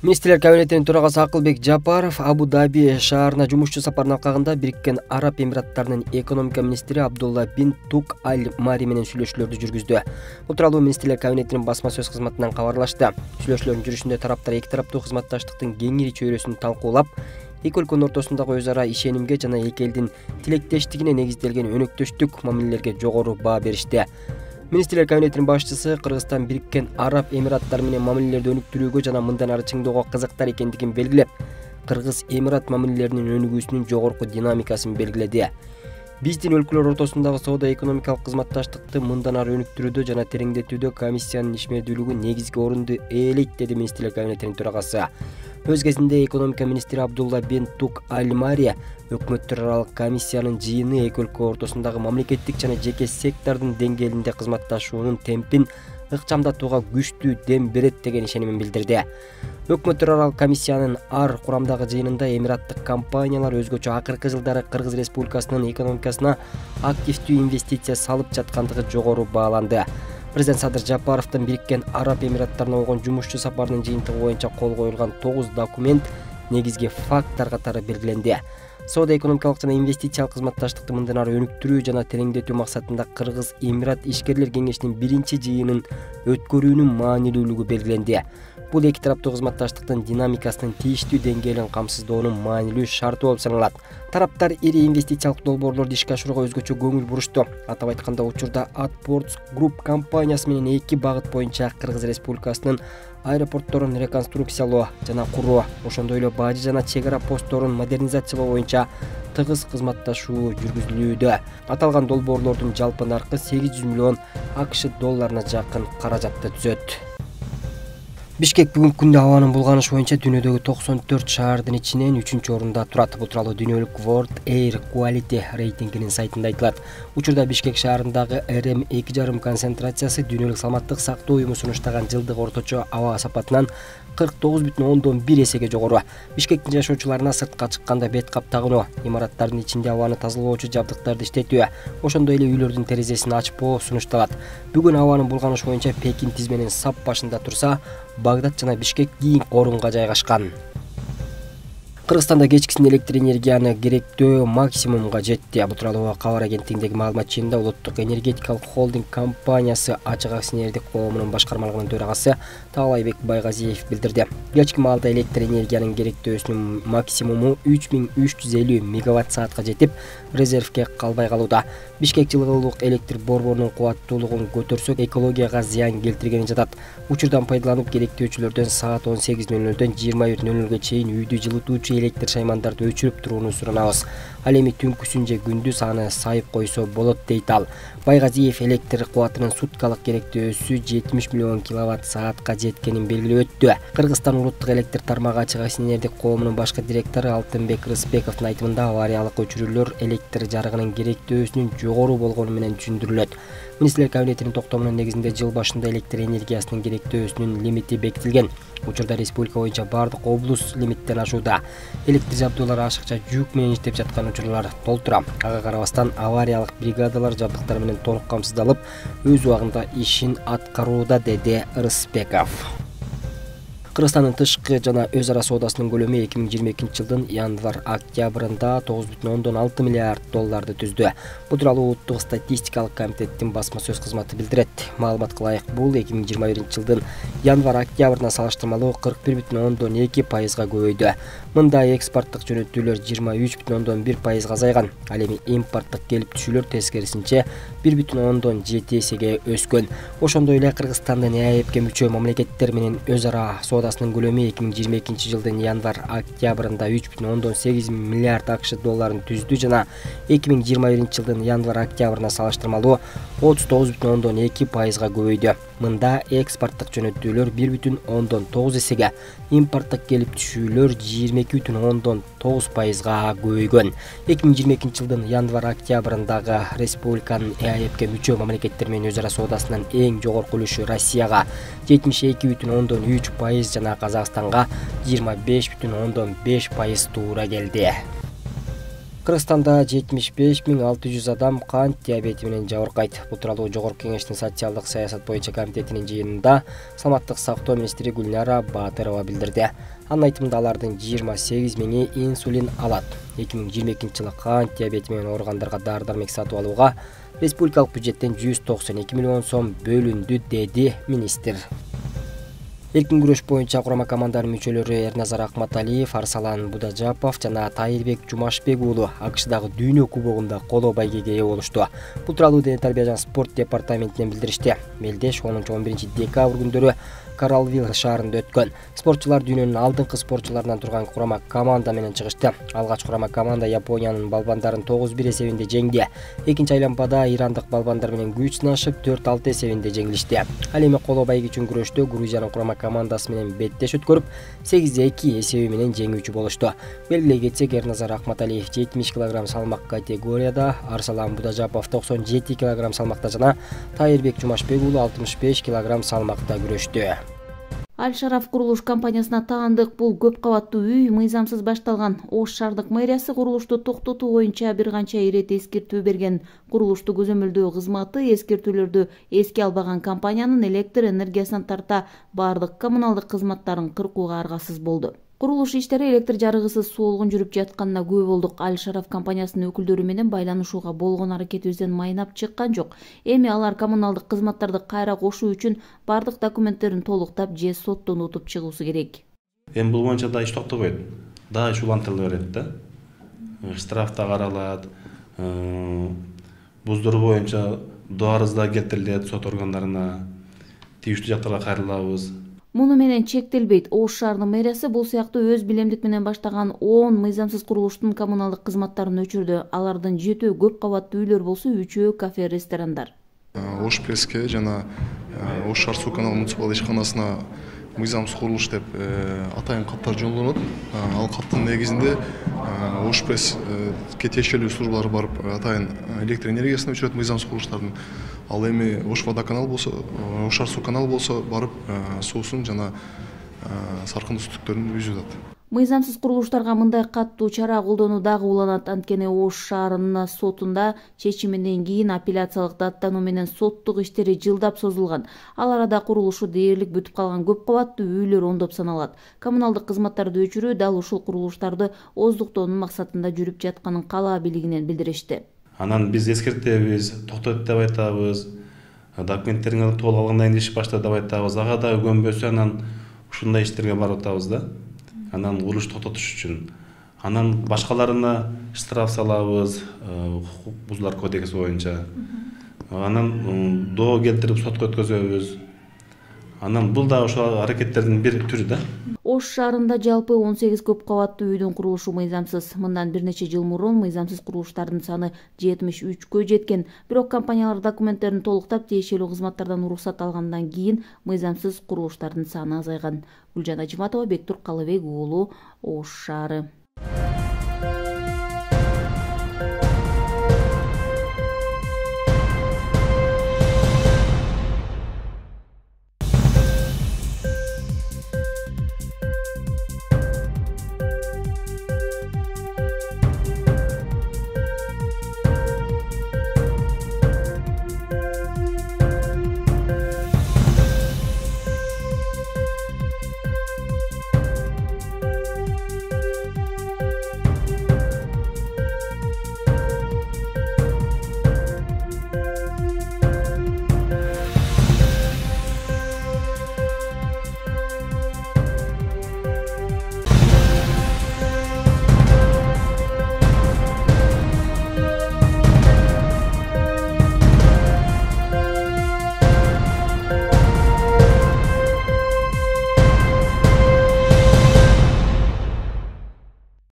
Министрлер кабинетинин төрагасы Акылбек Жапаров Абу-Даби шаарына жумушчу сапарынын алкагында Бириккен Араб Эмираттарынын экономика министри Абдулла бин Тук Аль-Мари менен сүйлөшүүлөрдү жүргүздү. Бул тууралуу Министрлер кабинетинин басма сөз кызматынан кабарлашты. Сүйлөшүүлөрдүн жүрүшүндө тараптар эки тараптуу кызматташтыктын кеңири чөйрөсүн талкуулап, эки өлкөнүн ортосундагы өз ара ишенимге жана эки элдин тилектештигине негизделген өнөктөштүк мамилелерге жогору баа беришти. Министрлер кабинетинин башчысы Кыргызстан Бириккен Араб Эмираттары менен мамилелерди өнүктүрүүгө жана мындан ары чыңдоого кызыктар экендигин белгилеп, Кыргыз Эмират мамилелеринин өнүгүүсүнүн жогорку динамикасын белгиледи. Биздин өлкөлөр ортосундагы соода-экономикалык кызматташтыкты мындан ары өнүктүрүүдө жана тереңдетүүдө комиссиянын ишмердүүлүгү негизги орунду ээлейт, деди Министрлер кабинетинин төрагасы. Өз кезинде экономика министри Абдулла бин Тук Аль-Мари өкмөттөр аралык комиссиянын жыйыны эки өлкө ортосундагы мамлекеттик жана жеке сектордун деңгээлинде кызматташуунун темпин ыкчамдатууга күчтүү дем берет деген ишенимин билдирди. Өкмөттөр аралык комиссиянын ар курамдагы жыйынында эмираттык компаниялар өзгөчө акыркы жылдары Кыргыз Республикасынын экономикасына активдүү инвестиция салып жаткандыгы жогору бааланды. Президент Садыр Жапаровдун Бириккен Араб Эмираттарына болгон жумушчу сапарынын жыйынтыгы боюнча кол коюлган 9 документ негизги факттар катары белгиленди. Соода-экономикалык жана инвестициялык кызматташтыкты мындан ары өнүктүрүү жана тереңдетүү максатында Кыргыз Эмират ишкерлер кеңешинин биринчи жыйынын өткөрүүнүн маанилүүлүгү белгиленди. Бул эки тараптуу кызматташтыктын динамикасынын тийиштүү деңгээлин камсыздоонун маанилүү шарты болуп саналат. Тараптар ири инвестициялык долбоорлорду ишке ашырууга өзгөчө көңүл бурушту. Атап айтканда, учурда Atports Group компаниясы менен эки багыт боюнча Кыргыз Республикасынын аэропортторун реконструкциялоо жана куруу, ошондой эле бажы жана чек ара постторун модернизациялоо боюнча тыгыз кызматташуу жүргүзүлүүдө. Аталган долбоорлордун жалпы наркы 800 миллион АКШ долларына жакын каражатты түзөт. Бишкек бүгүнкү күндө абанын булганышы боюнча дүйнөдөгү 94 шаардын ичинен 3-орунда турат. Бул тууралуу дүйнөлүк World Air Quality рейтингинин сайтында айтылат. Учурда Бишкек шаарындагы RM2,5 концентрациясы дүйнөлүк саламаттык сактоо уюму сунуштаган жылдык орточо аба сапатынан 49,1 эсеге жогору. Бишкектин жашоочуларына сыртка чыкканда бет кап тагынуу, имараттардын ичинде абаны тазалоочу жабдыктарды иштетүү, ошондой эле үйлөрдүн терезесин ачпоо сунушталат. Бүгүн абанын булганышы боюнча Пекин тизменин сап башында турса, Багдад жана Бишкек кийинки орунга жайгашкан. Кыргызстанда кечкисин электр энергияны керектөө максимумга жетти. Бул тууралуу кабар агенттигиндеги маалыматчыйында Улуттук энергетикалык холдинг компаниясы ачык акционердик коомунун башкармалыгынын төрагасы Таалайбек Байгазиев билдирди. Кечки маалда электр энергиянын керектөөсүнүн максимуму 3350 мегаватт саатка жетип, резервге калбай калууда. Бишкек жылуулук электр борборунун кубаттуулугун көтөрсөк, экологияга зыян келтиргени жатат. Учурдан пайдаланып, керектөөчүлөрдөн саат 18:00дөн 21:00га чейин үйдү жылытуучу электр шаймандарды өчүрүп турууну суранабыз. Ал эми түнкүсүн же күндүз аны сайып койсо болот, дейт ал. Байгазиев электр кубатынын суткалык керектөөсү 70 миллион киловатт саатка жеткенин белгилеп өттү. Кыргызстан улуттук электр тармагы ачык акционердик коомунун башкы директору Алтынбек Рысбековдун айтымында, авариялык өчүрүүлөр электр жарыгынын керектөөсүнүн жогору болгону менен түшүндүрүлөт. Министрлер кабинетинин токтомунун негизинде жыл башында электр энергиясынын керектөөсүнүн лимити бекитилген. Учурда республика боюнча бардык облус лимиттен ашууда. Электр жабдуулары ашыкча жүк менен иштеп жаткан учурлар толтура. Ага карабастан авариялык бригадалар жабдыктар менен толук камсыздалып, өз убагында ишин аткарууда, деди Рысбеков. Кыргызстандын тышкы жана өз ара соодасынын көлөмү 2022 жылдын январь-октябрында 9,6 миллиард долларды түздү. Бул тууралуу Улуттук статистикалык комитеттин басма сөз кызматы билдирет. Маалыматка ылайык, бул 2021 жылдын январь-октябрына салыштырмалуу 41,2%га көбөйдү. Мында экспорттук жөнөтүүлөр 23,1%га азайган. Ал эми импорттук келип түшүүлөр тескерисинче 1,7 эсеге өскөн. Ошондой эле Кыргызстандын ЭАЭПке мүчө мамлекеттер менен өз ара соодасынын көлөмү 2022 жылдын январь-октябрында 3,8 миллиард АКШ долларын түздү жана 2021 жылдын январь-октябрына салыштырмалуу 39,2%га көбөйдү. Мында экспорттук жөнөтүүлөр 1,9 эсеге, импорттук келип түшүүлөр 22,9%га көбөйгөн. 2022 жылдын январь-октябрындагы республиканын ЭАЭПке мүчө мамлекеттер менен өз ара соодасынын эң жогорку үлүшү Россияга 72,3% жана Казакстанга 25,5% туура келди. Кыргызстанда 75.600 адам кант диабети менен жабыркайт. Бул тууралуу Жогорку Кеңештин социалдык саясат боюнча комитетинин жыйынында саламаттык сактоо министри Гүлнара Баатырова билдирди. Анын айтымында алардын 28 миңи инсулин алат. 2022 жылы кант диабети менен ооругандарга дары-дармек сатып алууга республикалык бюджеттен 192 миллион сом бөлүндү, деди министр. Эркин күрөш боюнча курама команданын мүчөлөрү Эрназар Акматалиев, Арсалан Будажапов жана Тайырбек Жумашбек уулу АКШдагы Дүйнө кубогунда коло байгеге ээ болушту. Бул тууралуу Дене тарбия жана спорт департаментинен билдиришти. Мелдеш 10-11 декабрь күндөрү Каралвил шаарында өткөн. Спортчулар дүйнөнүн алдыңкы спортчуларынан турган курама команда менен чыгышты. Алгач курама команда Япониянын балбандарын 9-1 эсебинде жеңди. Экинчи айланмада ирандык балбандар менен күч сынашып 4-6 эсебинде жеңилишти. Ал эми коло байге үчүн күрөштө Грузиянын курама командасы менен беттеш өткөрүп 8-2 эсеби менен жеңүүчү болушту. Белгилей кетсек, Эрназар Акматалиев 70 кг салмак категорияда, Арсалан Будажапов 97 кг салмакта жана Тайырбек Жумашбек уулу 65 кг салмакта күрөштү. Аль-Шараф курулуш компаниясына таандык бул көп кабаттуу үй мыйзамсыз башталган. Ош шаардык мэриясы курулушту токтотуу боюнча бир канча ирет эскертүү берген. Курулушту көзөмөлдөө кызматы эскертүүлөрдү эске албаган компаниянын электр энергиясынан тарта бардык коммуналдык кызматтарын кыркууга аргасыз болду. Курулуш иштери электр жарыгысыз соолгун жүрүп жатканына күбө болдук. Аль-Шараф компаниясынын өкүлдөрү менен байланышууга болгон аракетибизден майнап чыккан жок. Эми алар коммуналдык кызматтарды кайра кошуу үчүн бардык документтерин толуктап же соттон утуп чыгуусу керек. Эми бул боюнча да иш токтобойт. Да ушулантырыла берет да. Штраф да каралат. Буздуруу боюнча арыз да келтирилет сот органдарына. Тийиштүү жактарга кайрылабыз. Муну менен чектелбейт. Ош шаарынын мэриясы бул сыяктуу өз билемдик менен баштаган 10 мыйзамсыз курулуштун коммуналдык кызматтарын өчүрдү. Алардын 7 көп кабаттуу үйлөр болсо, 3 кафе, ресторандар. Ош преске жана Ош шаар суу канал муниципалдык ишканасына мыйзамсыз курулуш деп атайын каттар жолдонот. Ал каттын негизинде Ош преске тиешелүү службалар барып атайын электр энергиясына өчүрөт мыйзамсыз курулуштардын. Ал эми Ош водоканал болсо, Ош шаар суу канал болсо барып суусун жана саркындуу түтүктөрүн үзүп атат. Мыйзамсыз курулуштарга мындай каттуу чара колдонуу дагы уланат. Анткени Ош шаарынын сотунда чечиминен кийин апелляциялык даттануу менен соттук иштери жылдап созулган. Ал арада курулушу дээрлик бүтүп калган көп кабаттуу үйлөр ондоп саналат. Коммуналдык кызматтарды өчүрүү дал ушул курулуштарды оздуктоонун максатында жүрүп жатканын кала бийлигинен билдиришти. Анан биз эскертебиз, токтойт деп айтабыз. Документтериңерди толук алгандан кийин иш башта деп айтабыз. Ага да көнбөсө анан ушундай иштерге барып атабыз да. Анан курулуш токтотуш үчүн. Анан башкаларына штраф салабыз, укук бузуулар кодекси боюнча. Анан доо келтирип сотко өткөзөбүз. Анан бул да ошол аракеттердин бир түрү да. Ош шаарында жалпы 18 көп кабаттуу үйдүн курулушу мыйзамсыз. Мындан бир нече жыл мурун мыйзамсыз курулуштардын саны 73кө жеткен. Бирок компаниялар документтерин толуктап тиешелүү кызматтардан уруксат алгандан кийин мыйзамсыз курулуштардын саны азайган. Гүлжан Ажиматова, Бектур Калыбек уулу, Ош шаары.